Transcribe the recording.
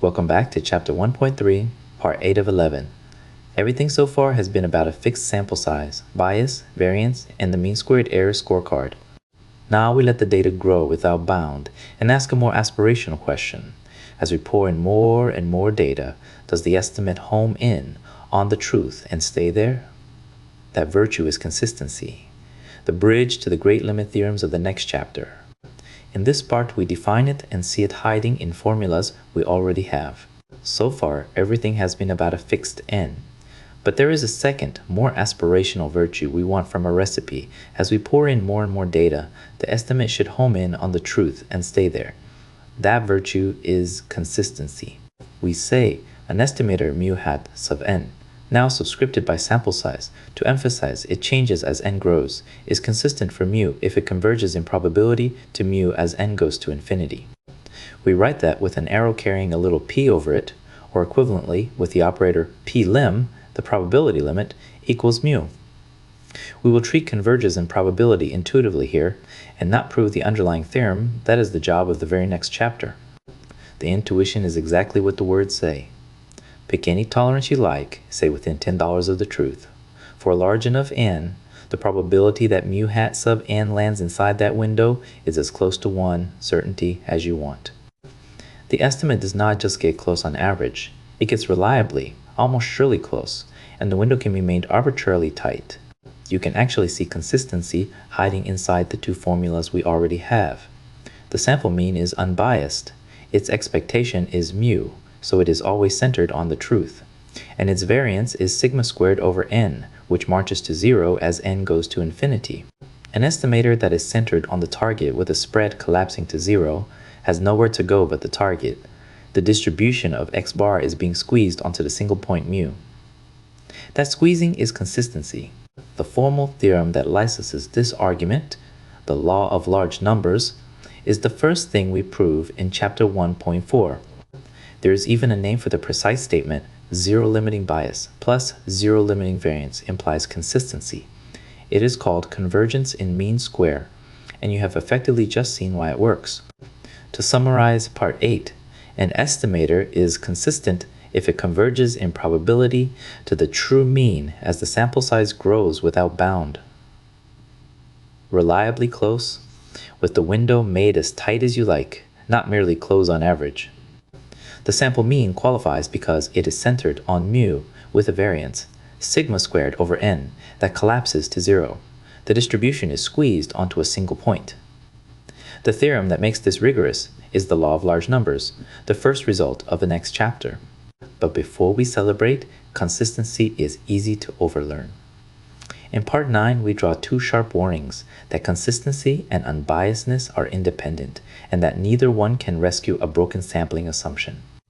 Welcome back to Chapter 1.3, Part 8 of 11. Everything so far has been about a fixed sample size, bias, variance, and the mean squared error scorecard. Now we let the data grow without bound and ask a more aspirational question. As we pour in more and more data, does the estimate home in on the truth and stay there? That virtue is consistency, the bridge to the great limit theorems of the next chapter. In this part, we define it and see it hiding in formulas we already have. So far, everything has been about a fixed n. But there is a second, more aspirational virtue we want from a recipe. As we pour in more and more data, the estimate should home in on the truth and stay there. That virtue is consistency. We say an estimator mu hat sub n, now subscripted by sample size, to emphasize it changes as n grows, is consistent for mu if it converges in probability to mu as n goes to infinity. We write that with an arrow carrying a little p over it, or equivalently with the operator p lim, the probability limit, equals mu. We will treat converges in probability intuitively here, and not prove the underlying theorem. That is the job of the very next chapter. The intuition is exactly what the words say. Pick any tolerance you like, say within $10 of the truth. For a large enough n, the probability that mu hat sub n lands inside that window is as close to 1 certainty as you want. The estimate does not just get close on average, it gets reliably, almost surely close, and the window can be made arbitrarily tight. You can actually see consistency hiding inside the two formulas we already have. The sample mean is unbiased. Its expectation is mu, so it is always centered on the truth. And its variance is sigma squared over n, which marches to 0 as n goes to infinity. An estimator that is centered on the target with a spread collapsing to 0 has nowhere to go but the target. The distribution of x bar is being squeezed onto the single point mu. That squeezing is consistency. The formal theorem that licenses this argument, the law of large numbers, is the first thing we prove in Chapter 1.4. There is even a name for the precise statement. Zero limiting bias plus zero limiting variance implies consistency. It is called convergence in mean square, and you have effectively just seen why it works. To summarize Part 8, an estimator is consistent if it converges in probability to the true mean as the sample size grows without bound. Reliably close, with the window made as tight as you like, not merely close on average. The sample mean qualifies because it is centered on mu with a variance, sigma squared over n, that collapses to 0. The distribution is squeezed onto a single point. The theorem that makes this rigorous is the law of large numbers, the first result of the next chapter. But before we celebrate, consistency is easy to overlearn. In Part 9, we draw two sharp warnings that consistency and unbiasedness are independent, and that neither one can rescue a broken sampling assumption.